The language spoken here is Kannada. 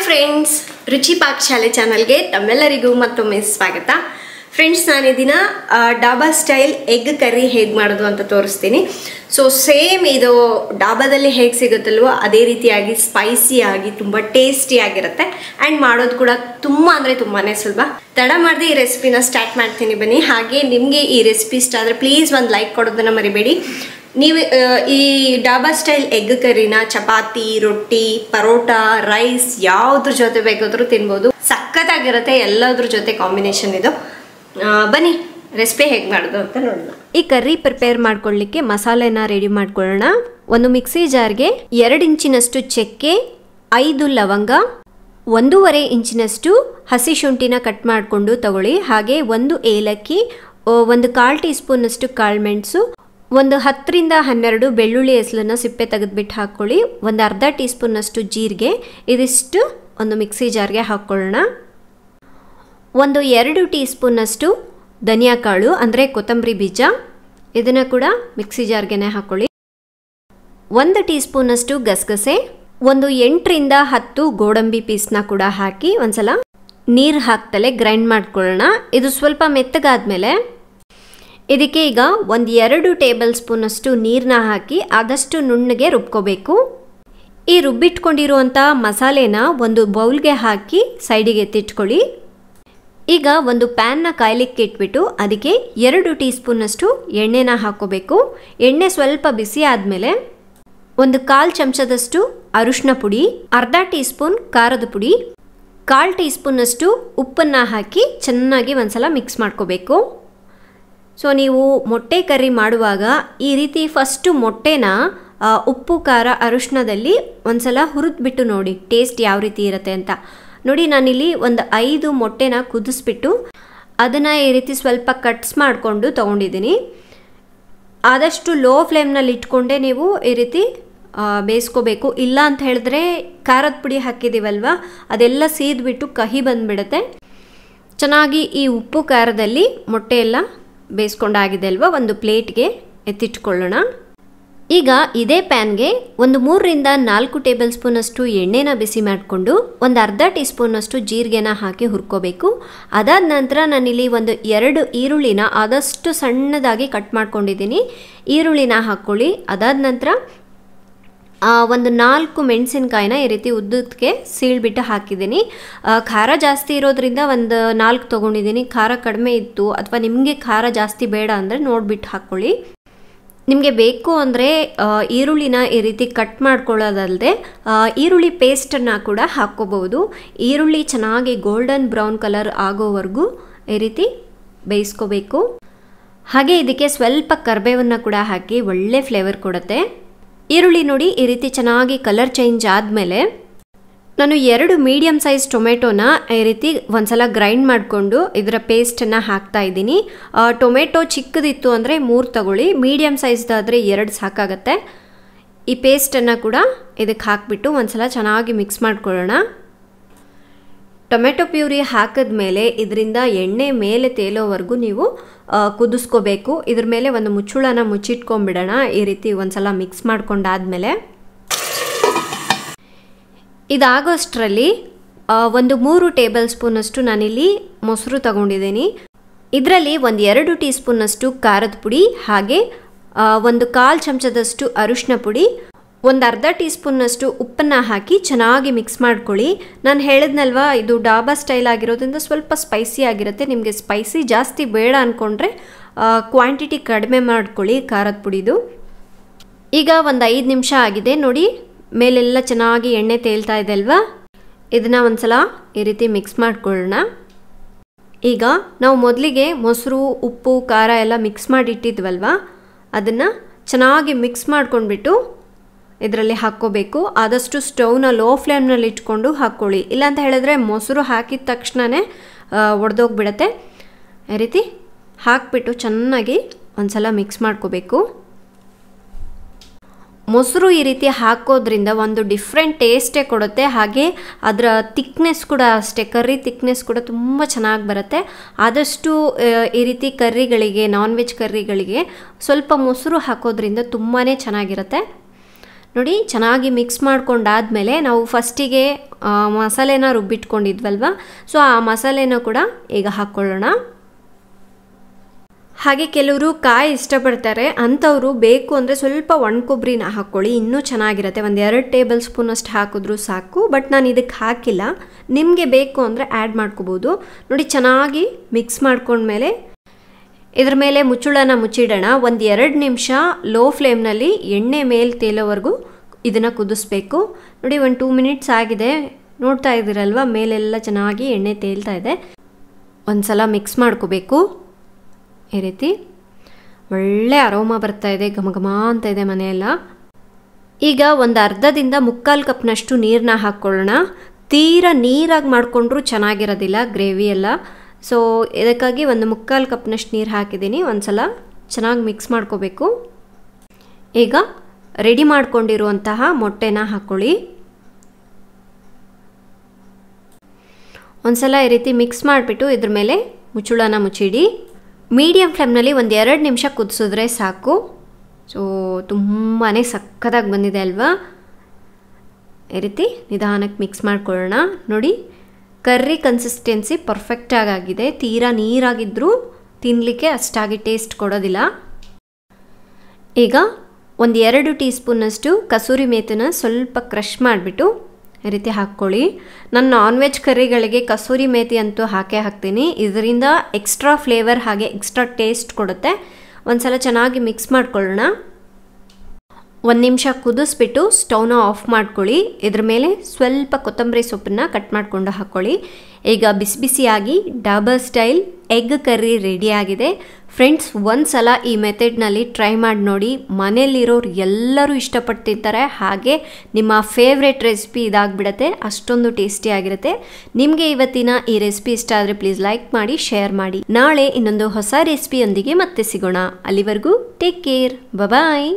ಫ್ರೆಂಡ್ಸ್, ರುಚಿ ಪಾಕಶಾಲೆ ಚಾನಲ್ಗೆ ತಮ್ಮೆಲ್ಲರಿಗೂ ಮತ್ತೊಮ್ಮೆ ಸ್ವಾಗತ. ಫ್ರೆಂಡ್ಸ್, ನಾನು ಈ ದಿನ ಡಾಬಾ ಸ್ಟೈಲ್ ಎಗ್ ಕರ್ರಿ ಹೇಗೆ ಮಾಡೋದು ಅಂತ ತೋರಿಸ್ತೀನಿ. ಸೊ ಸೇಮ್ ಇದು ಡಾಬಾದಲ್ಲಿ ಹೇಗೆ ಸಿಗುತ್ತಲ್ವೋ ಅದೇ ರೀತಿಯಾಗಿ ಸ್ಪೈಸಿಯಾಗಿ ತುಂಬ ಟೇಸ್ಟಿಯಾಗಿರುತ್ತೆ ಆ್ಯಂಡ್ ಮಾಡೋದು ಕೂಡ ತುಂಬ ಅಂದರೆ ತುಂಬಾ ಸುಲಭ. ತಡ ಮಾಡದೆ ಈ ರೆಸಿಪಿನ ಸ್ಟಾರ್ಟ್ ಮಾಡ್ತೀನಿ ಬನ್ನಿ. ಹಾಗೆ ನಿಮಗೆ ಈ ರೆಸಿಪಿ ಇಷ್ಟ ಆದರೆ ಪ್ಲೀಸ್ ಒಂದು ಲೈಕ್ ಕೊಡೋದನ್ನು ಮರಿಬೇಡಿ. ನೀವು ಈ ಡಾಬಾ ಸ್ಟೈಲ್ ಎಗ್ ಕರಿನ ಚಪಾತಿ, ರೊಟ್ಟಿ, ಪರೋಟ, ರೈಸ್ ಯಾವುದ್ರ ಜೊತೆ ಬೇಕಾದರೂ ತಿನ್ಬೋದು. ಸಖತ್ತಾಗಿರುತ್ತೆ, ಎಲ್ಲದ್ರ ಜೊತೆ ಕಾಂಬಿನೇಷನ್ ಇದು. ಬನ್ನಿ ರೆಸಿಪಿ ಹೇಗೆ ಮಾಡೋದು ಅಂತ ನೋಡೋಣ. ಈ ಕರ್ರಿ ಪ್ರಿಪೇರ್ ಮಾಡ್ಕೊಳ್ಳಿಕ್ಕೆ ಮಸಾಲೆನ ರೆಡಿ ಮಾಡ್ಕೊಳ್ಳೋಣ. ಒಂದು ಮಿಕ್ಸಿ ಜಾರ್ಗೆ 2 ಇಂಚಿನಷ್ಟು ಚಕ್ಕೆ, 5 ಲವಂಗ, 1.5 ಇಂಚಿನಷ್ಟು ಹಸಿ ಶುಂಠಿನ ಕಟ್ ಮಾಡಿಕೊಂಡು ತಗೊಳ್ಳಿ. ಹಾಗೆ 1 ಏಲಕ್ಕಿ, 1/4 ಟೀ ಸ್ಪೂನಷ್ಟು ಕಾಳುಮೆಣಸು, ಒಂದು 10 ರಿಂದ 12 ಬೆಳ್ಳುಳ್ಳಿ ಹೆಸಲನ್ನ ಸಿಪ್ಪೆ ತೆಗೆದುಬಿಟ್ಟು ಹಾಕ್ಕೊಳ್ಳಿ. ಒಂದು ಅರ್ಧ ಟೀ ಸ್ಪೂನಷ್ಟು ಜೀರಿಗೆ, ಇದಿಷ್ಟು ಒಂದು ಮಿಕ್ಸಿ ಜಾರ್ಗೆ ಹಾಕ್ಕೊಳ್ಳೋಣ. ಒಂದು 2 ಟೀ ಸ್ಪೂನಷ್ಟು ಧನಿಯಾ ಕಾಳು ಅಂದರೆ ಕೊತ್ತಂಬರಿ ಬೀಜ, ಇದನ್ನು ಕೂಡ ಮಿಕ್ಸಿ ಜಾರ್ಗೆ ಹಾಕ್ಕೊಳ್ಳಿ. 1 ಟೀ ಸ್ಪೂನಷ್ಟು ಗಸಗಸೆ, ಒಂದು 8 ರಿಂದ 10 ಗೋಡಂಬಿ ಪೀಸ್ನ ಕೂಡ ಹಾಕಿ ಒಂದ್ಸಲ ನೀರು ಹಾಕ್ತಲೇ ಗ್ರೈಂಡ್ ಮಾಡ್ಕೊಳ್ಳೋಣ. ಇದು ಸ್ವಲ್ಪ ಮೆತ್ತಗಾದ್ಮೇಲೆ ಇದಕ್ಕೆ ಈಗ 1-2 ಟೇಬಲ್ ಸ್ಪೂನಷ್ಟು ನೀರನ್ನ ಹಾಕಿ ಆದಷ್ಟು ನುಣ್ಣಗೆ ರುಬ್ಕೋಬೇಕು. ಈ ರುಬ್ಬಿಟ್ಕೊಂಡಿರುವಂಥ ಮಸಾಲೆನ ಒಂದು ಬೌಲ್ಗೆ ಹಾಕಿ ಸೈಡಿಗೆ ಎತ್ತಿಟ್ಕೊಳ್ಳಿ. ಈಗ ಒಂದು ಪ್ಯಾನ್ನ ಕಾಯ್ಲಿಕ್ಕೆ ಇಟ್ಬಿಟ್ಟು ಅದಕ್ಕೆ 2 ಟೀ ಸ್ಪೂನಷ್ಟು ಎಣ್ಣೆನ ಹಾಕ್ಕೋಬೇಕು. ಎಣ್ಣೆ ಸ್ವಲ್ಪ ಬಿಸಿ ಆದಮೇಲೆ 1/4 ಚಮಚದಷ್ಟು ಅರಿಶಿನ ಪುಡಿ, ಅರ್ಧ ಟೀ ಸ್ಪೂನ್ ಖಾರದ ಪುಡಿ, 1/4 ಟೀ ಸ್ಪೂನಷ್ಟು ಉಪ್ಪನ್ನು ಹಾಕಿ ಚೆನ್ನಾಗಿ ಒಂದ್ಸಲ ಮಿಕ್ಸ್ ಮಾಡ್ಕೋಬೇಕು. ಸೊ ನೀವು ಮೊಟ್ಟೆ ಕರ್ರಿ ಮಾಡುವಾಗ ಈ ರೀತಿ ಫಸ್ಟು ಮೊಟ್ಟೆನ ಉಪ್ಪು, ಖಾರ, ಅರಿಶಿನದಲ್ಲಿ ಒಂದ್ಸಲ ಹುರಿದ್ಬಿಟ್ಟು ನೋಡಿ ಟೇಸ್ಟ್ ಯಾವ ರೀತಿ ಇರುತ್ತೆ ಅಂತ. ನೋಡಿ, ನಾನಿಲ್ಲಿ ಒಂದು 5 ಮೊಟ್ಟೆನ ಕುದಿಸ್ಬಿಟ್ಟು ಅದನ್ನು ಈ ರೀತಿ ಸ್ವಲ್ಪ ಕಟ್ಸ್ ಮಾಡಿಕೊಂಡು ತೊಗೊಂಡಿದ್ದೀನಿ. ಆದಷ್ಟು ಲೋ ಫ್ಲೇಮ್ನಲ್ಲಿ ಇಟ್ಕೊಂಡೆ ನೀವು ಈ ರೀತಿ ಬೇಯಿಸ್ಕೋಬೇಕು. ಇಲ್ಲ ಅಂತ ಹೇಳಿದ್ರೆ ಖಾರದ ಪುಡಿ ಹಾಕಿದ್ದೀವಲ್ವ, ಅದೆಲ್ಲ ಸೀದ್ಬಿಟ್ಟು ಕಹಿ ಬಂದುಬಿಡುತ್ತೆ. ಚೆನ್ನಾಗಿ ಈ ಉಪ್ಪು ಖಾರದಲ್ಲಿ ಮೊಟ್ಟೆ ಎಲ್ಲ ಬೇಯಿಸ್ಕೊಂಡಾಗಿದೆ ಅಲ್ವಾ, ಒಂದು ಪ್ಲೇಟ್ಗೆ ಎತ್ತಿಟ್ಕೊಳ್ಳೋಣ. ಈಗ ಇದೇ ಪ್ಯಾನ್ಗೆ ಒಂದು 3 ರಿಂದ 4 ಟೇಬಲ್ ಸ್ಪೂನಷ್ಟು ಎಣ್ಣೆನ ಬಿಸಿ ಮಾಡಿಕೊಂಡು ಒಂದು ಅರ್ಧ ಟೀ ಸ್ಪೂನಷ್ಟು ಜೀರಿಗೆನ ಹಾಕಿ ಹುರ್ಕೋಬೇಕು. ಅದಾದ ನಂತರ ನಾನಿಲ್ಲಿ ಒಂದು 2 ಈರುಳ್ಳಿನ ಆದಷ್ಟು ಸಣ್ಣದಾಗಿ ಕಟ್ ಮಾಡ್ಕೊಂಡಿದ್ದೀನಿ. ಈರುಳ್ಳಿನ ಹಾಕ್ಕೊಳ್ಳಿ. ಅದಾದ ನಂತರ ಒಂದು 4 ಮೆಣಸಿನ್ಕಾಯಿನ ಈ ರೀತಿ ಉದ್ದಕ್ಕೆ ಸೀಳ್ಬಿಟ್ಟು ಹಾಕಿದ್ದೀನಿ. ಖಾರ ಜಾಸ್ತಿ ಇರೋದ್ರಿಂದ ಒಂದು 4 ತೊಗೊಂಡಿದ್ದೀನಿ. ಖಾರ ಕಡಿಮೆ ಇತ್ತು ಅಥವಾ ನಿಮಗೆ ಖಾರ ಜಾಸ್ತಿ ಬೇಡ ಅಂದರೆ ನೋಡಿಬಿಟ್ಟು ಹಾಕ್ಕೊಳ್ಳಿ. ನಿಮಗೆ ಬೇಕು ಅಂದರೆ ಈರುಳ್ಳಿನ ಈ ರೀತಿ ಕಟ್ ಮಾಡ್ಕೊಳ್ಳೋದಲ್ಲದೆ ಈರುಳ್ಳಿ ಪೇಸ್ಟನ್ನು ಕೂಡ ಹಾಕ್ಕೋಬಹುದು. ಈರುಳ್ಳಿ ಚೆನ್ನಾಗಿ ಗೋಲ್ಡನ್ ಬ್ರೌನ್ ಕಲರ್ ಆಗೋವರೆಗೂ ಈ ರೀತಿ ಬೇಯಿಸ್ಕೋಬೇಕು. ಹಾಗೆ ಇದಕ್ಕೆ ಸ್ವಲ್ಪ ಕರಿಬೇವನ್ನು ಕೂಡ ಹಾಕಿ ಒಳ್ಳೆ ಫ್ಲೇವರ್ ಕೊಡುತ್ತೆ. ಈರುಳ್ಳಿ ನೋಡಿ ಈ ರೀತಿ ಚೆನ್ನಾಗಿ ಕಲರ್ ಚೇಂಜ್ ಆದಮೇಲೆ ನಾನು 2 ಮೀಡಿಯಮ್ ಸೈಜ್ ಟೊಮೆಟೊನ ಈ ರೀತಿ ಒಂದ್ಸಲ ಗ್ರೈಂಡ್ ಮಾಡಿಕೊಂಡು ಇದರ ಪೇಸ್ಟನ್ನು ಹಾಕ್ತಾ ಇದ್ದೀನಿ. ಟೊಮೆಟೊ ಚಿಕ್ಕದಿತ್ತು ಅಂದರೆ 3 ತಗೊಳ್ಳಿ, ಮೀಡಿಯಮ್ ಸೈಜ್ದಾದರೆ 2 ಸಾಕಾಗತ್ತೆ. ಈ ಪೇಸ್ಟನ್ನು ಕೂಡ ಇದಕ್ಕೆ ಹಾಕಿಬಿಟ್ಟು ಒಂದ್ಸಲ ಚೆನ್ನಾಗಿ ಮಿಕ್ಸ್ ಮಾಡ್ಕೊಳ್ಳೋಣ. ಟೊಮೆಟೊ ಪ್ಯೂರಿ ಹಾಕಿದ್ಮೇಲೆ ಇದರಿಂದ ಎಣ್ಣೆ ಮೇಲೆ ತೇಲೋವರೆಗೂ ನೀವು ಕುದಿಸ್ಕೋಬೇಕು. ಇದ್ರ ಮೇಲೆ ಒಂದು ಮುಚ್ಚುಳನ ಮುಚ್ಚಿಟ್ಕೊಂಡ್ಬಿಡೋಣ. ಈ ರೀತಿ ಒಂದ್ಸಲ ಮಿಕ್ಸ್ ಮಾಡ್ಕೊಂಡಾದ್ಮೇಲೆ ಇದಾಗೋಷ್ಟರಲ್ಲಿ ಒಂದು 3 ಟೇಬಲ್ ಸ್ಪೂನಷ್ಟು ನಾನಿಲ್ಲಿ ಮೊಸರು ತಗೊಂಡಿದ್ದೀನಿ. ಇದರಲ್ಲಿ ಒಂದು 2 ಟೀ ಸ್ಪೂನಷ್ಟು ಖಾರದ ಪುಡಿ, ಹಾಗೆ 1/4 ಚಮಚದಷ್ಟು ಅರಿಶಿನ ಪುಡಿ, ಒಂದು ಅರ್ಧ ಟೀ ಸ್ಪೂನ್ನಷ್ಟು ಉಪ್ಪನ್ನು ಹಾಕಿ ಚೆನ್ನಾಗಿ ಮಿಕ್ಸ್ ಮಾಡ್ಕೊಳ್ಳಿ. ನಾನು ಹೇಳಿದ್ನಲ್ವ, ಇದು ಡಾಬಾ ಸ್ಟೈಲ್ ಆಗಿರೋದ್ರಿಂದ ಸ್ವಲ್ಪ ಸ್ಪೈಸಿ ಆಗಿರುತ್ತೆ. ನಿಮಗೆ ಸ್ಪೈಸಿ ಜಾಸ್ತಿ ಬೇಡ ಅಂದ್ಕೊಂಡ್ರೆ ಕ್ವಾಂಟಿಟಿ ಕಡಿಮೆ ಮಾಡ್ಕೊಳ್ಳಿ ಖಾರದ ಪುಡಿದು. ಈಗ ಒಂದು 5 ನಿಮಿಷ ಆಗಿದೆ ನೋಡಿ, ಮೇಲೆಲ್ಲ ಚೆನ್ನಾಗಿ ಎಣ್ಣೆ ತೇಲ್ತಾ ಇದೆ ಅಲ್ವಾ. ಇದನ್ನು ಒಂದ್ಸಲ ಈ ರೀತಿ ಮಿಕ್ಸ್ ಮಾಡ್ಕೊಳ್ಳೋಣ. ಈಗ ನಾವು ಮೊದಲಿಗೆ ಮೊಸರು, ಉಪ್ಪು, ಖಾರ ಎಲ್ಲ ಮಿಕ್ಸ್ ಮಾಡಿ ಇಟ್ಟಿದ್ವಲ್ವ, ಅದನ್ನು ಚೆನ್ನಾಗಿ ಮಿಕ್ಸ್ ಮಾಡ್ಕೊಂಡ್ಬಿಟ್ಟು ಇದರಲ್ಲಿ ಹಾಕ್ಕೋಬೇಕು. ಆದಷ್ಟು ಸ್ಟವ್ನ ಲೋ ಫ್ಲೇಮ್ನಲ್ಲಿ ಇಟ್ಕೊಂಡು ಹಾಕ್ಕೊಳ್ಳಿ. ಇಲ್ಲಾಂತ ಹೇಳಿದ್ರೆ ಮೊಸರು ಹಾಕಿದ ತಕ್ಷಣವೇ ಒಡೆದೋಗ್ಬಿಡತ್ತೆ. ಈ ರೀತಿ ಹಾಕಿಬಿಟ್ಟು ಚೆನ್ನಾಗಿ ಒಂದ್ಸಲ ಮಿಕ್ಸ್ ಮಾಡ್ಕೋಬೇಕು. ಮೊಸರು ಈ ರೀತಿ ಹಾಕೋದ್ರಿಂದ ಒಂದು ಡಿಫ್ರೆಂಟ್ ಟೇಸ್ಟೇ ಕೊಡುತ್ತೆ. ಹಾಗೆ ಅದರ ತಿಕ್ನೆಸ್ ಕೂಡ ಅಷ್ಟೇ, ಕರ್ರಿ ತಿಕ್ನೆಸ್ ಕೂಡ ತುಂಬ ಚೆನ್ನಾಗಿ ಬರುತ್ತೆ. ಆದಷ್ಟು ಈ ರೀತಿ ಕರ್ರಿಗಳಿಗೆ, ನಾನ್ ವೆಜ್ ಕರ್ರಿಗಳಿಗೆ ಸ್ವಲ್ಪ ಮೊಸರು ಹಾಕೋದ್ರಿಂದ ತುಂಬಾ ಚೆನ್ನಾಗಿರುತ್ತೆ. ನೋಡಿ ಚೆನ್ನಾಗಿ ಮಿಕ್ಸ್ ಮಾಡ್ಕೊಂಡಾದ್ಮೇಲೆ ನಾವು ಫಸ್ಟಿಗೆ ಮಸಾಲೆನ ರುಬ್ಬಿಟ್ಕೊಂಡಿದ್ವಲ್ವ, ಸೊ ಆ ಮಸಾಲೆನ ಕೂಡ ಈಗ ಹಾಕ್ಕೊಳ್ಳೋಣ. ಹಾಗೆ ಕೆಲವರು ಕಾಯಿ ಇಷ್ಟಪಡ್ತಾರೆ, ಅಂಥವರು ಬೇಕು ಅಂದರೆ ಸ್ವಲ್ಪ ಒಣ ಕೊಬ್ಬರಿನ ಹಾಕ್ಕೊಳ್ಳಿ, ಇನ್ನೂ ಚೆನ್ನಾಗಿರುತ್ತೆ. ಒಂದು 2 ಟೇಬಲ್ ಸ್ಪೂನ್ ಅಷ್ಟು ಹಾಕಿದ್ರೂ ಸಾಕು, ಬಟ್ ನಾನು ಇದಕ್ಕೆ ಹಾಕಿಲ್ಲ. ನಿಮಗೆ ಬೇಕು ಅಂದರೆ ಆ್ಯಡ್ ಮಾಡ್ಕೋಬೋದು. ನೋಡಿ ಚೆನ್ನಾಗಿ ಮಿಕ್ಸ್ ಮಾಡ್ಕೊಂಡ್ಮೇಲೆ ಇದ್ರ ಮೇಲೆ ಮುಚ್ಚಳನ ಮುಚ್ಚಿಡೋಣ. ಒಂದು 2 ನಿಮಿಷ ಲೋ ಫ್ಲೇಮ್ನಲ್ಲಿ ಎಣ್ಣೆ ಮೇಲೆ ತೇಲೋವರೆಗೂ ಇದನ್ನು ಕುದಿಸ್ಬೇಕು. ನೋಡಿ ಒಂದು 2 ಮಿನಿಟ್ಸ್ ಆಗಿದೆ, ನೋಡ್ತಾ ಇದ್ದೀರಲ್ವ ಮೇಲೆಲ್ಲ ಚೆನ್ನಾಗಿ ಎಣ್ಣೆ ತೇಲ್ತಾ ಇದೆ. ಒಂದು ಸಲ ಮಿಕ್ಸ್ ಮಾಡ್ಕೋಬೇಕು. ಈ ರೀತಿ ಒಳ್ಳೆ ಅರೋಮಾ ಬರ್ತಾ ಇದೆ, ಘಮ ಘಮ ಅಂತ ಇದೆ ಮನೆಯೆಲ್ಲ. ಈಗ ಒಂದು ಅರ್ಧದಿಂದ 3/4 ಕಪ್ನಷ್ಟು ನೀರನ್ನ ಹಾಕ್ಕೊಳ್ಳೋಣ. ತೀರಾ ನೀರಾಗಿ ಮಾಡಿಕೊಂಡ್ರೂ ಚೆನ್ನಾಗಿರೋದಿಲ್ಲ ಗ್ರೇವಿ ಎಲ್ಲ, ಸೊ ಇದಕ್ಕಾಗಿ ಒಂದು 3/4 ಕಪ್ನಷ್ಟು ನೀರು ಹಾಕಿದ್ದೀನಿ. ಒಂದು ಸಲ ಚೆನ್ನಾಗಿ ಮಿಕ್ಸ್ ಮಾಡ್ಕೋಬೇಕು. ಈಗ ರೆಡಿ ಮಾಡ್ಕೊಂಡಿರುವಂತಹ ಮೊಟ್ಟೆನ ಹಾಕ್ಕೊಳ್ಳಿ. ಒಂದು ಸಲ ಈ ರೀತಿ ಮಿಕ್ಸ್ ಮಾಡಿಬಿಟ್ಟು ಇದ್ರ ಮೇಲೆ ಮುಚ್ಚಳನ ಮುಚ್ಚಿಡಿ. ಮೀಡಿಯಮ್ ಫ್ಲೇಮ್ನಲ್ಲಿ ಒಂದು 2 ನಿಮಿಷ ಕುದಿಸಿದ್ರೆ ಸಾಕು. ಸೊ ತುಂಬಾ ಸಕ್ಕತ್ತಾಗಿ ಬಂದಿದೆ ಅಲ್ವಾ. ಈ ರೀತಿ ನಿಧಾನಕ್ಕೆ ಮಿಕ್ಸ್ ಮಾಡ್ಕೊಳ್ಳೋಣ. ನೋಡಿ ಕರ್ರಿ ಕನ್ಸಿಸ್ಟೆನ್ಸಿ ಪರ್ಫೆಕ್ಟಾಗಿ ಆಗಿದೆ. ತೀರಾ ನೀರಾಗಿದ್ದರೂ ತಿನ್ನಲಿಕ್ಕೆ ಅಷ್ಟಾಗಿ ಟೇಸ್ಟ್ ಕೊಡೋದಿಲ್ಲ. ಈಗ ಒಂದು 2 ಟೀ ಸ್ಪೂನಷ್ಟು ಕಸೂರಿ ಮೇಥಿನ ಸ್ವಲ್ಪ ಕ್ರಷ್ ಮಾಡಿಬಿಟ್ಟು ಈ ರೀತಿ ಹಾಕ್ಕೊಳ್ಳಿ. ನಾನು ನಾನ್ ವೆಜ್ ಕರ್ರಿಗಳಿಗೆ ಕಸೂರಿ ಮೇಥಿ ಅಂತೂ ಹಾಕೇ ಹಾಕ್ತೀನಿ. ಇದರಿಂದ ಎಕ್ಸ್ಟ್ರಾ ಫ್ಲೇವರ್ ಹಾಗೆ ಎಕ್ಸ್ಟ್ರಾ ಟೇಸ್ಟ್ ಕೊಡುತ್ತೆ. ಒಂದು ಸಲ ಚೆನ್ನಾಗಿ ಮಿಕ್ಸ್ ಮಾಡ್ಕೊಳ್ಳೋಣ. 1 ನಿಮಿಷ ಕುದಿಸ್ಬಿಟ್ಟು ಸ್ಟವ್ನ ಆಫ್ ಮಾಡ್ಕೊಳ್ಳಿ. ಇದ್ರ ಮೇಲೆ ಸ್ವಲ್ಪ ಕೊತ್ತಂಬರಿ ಸೊಪ್ಪನ್ನ ಕಟ್ ಮಾಡಿಕೊಂಡು ಹಾಕ್ಕೊಳ್ಳಿ. ಈಗ ಬಿಸಿ ಬಿಸಿಯಾಗಿ ಡಾಬಾ ಸ್ಟೈಲ್ ಎಗ್ ಕರ್ರಿ ರೆಡಿಯಾಗಿದೆ. ಫ್ರೆಂಡ್ಸ್, ಒಂದು ಸಲ ಈ ಮೆಥಡ್ನಲ್ಲಿ ಟ್ರೈ ಮಾಡಿ ನೋಡಿ. ಮನೆಯಲ್ಲಿರೋರು ಎಲ್ಲರೂ ಇಷ್ಟಪಟ್ಟು ತಿಂತಾರೆ. ಹಾಗೆ ನಿಮ್ಮ ಫೇವ್ರೆಟ್ ರೆಸಿಪಿ ಇದಾಗಿಬಿಡುತ್ತೆ, ಅಷ್ಟೊಂದು ಟೇಸ್ಟಿಯಾಗಿರುತ್ತೆ. ನಿಮಗೆ ಇವತ್ತಿನ ಈ ರೆಸಿಪಿ ಇಷ್ಟ ಆದರೆ ಪ್ಲೀಸ್ ಲೈಕ್ ಮಾಡಿ, ಶೇರ್ ಮಾಡಿ. ನಾಳೆ ಇನ್ನೊಂದು ಹೊಸ ರೆಸಿಪಿಯೊಂದಿಗೆ ಮತ್ತೆ ಸಿಗೋಣ. ಅಲ್ಲಿವರೆಗೂ ಟೇಕ್ ಕೇರ್, ಬಾಯ್.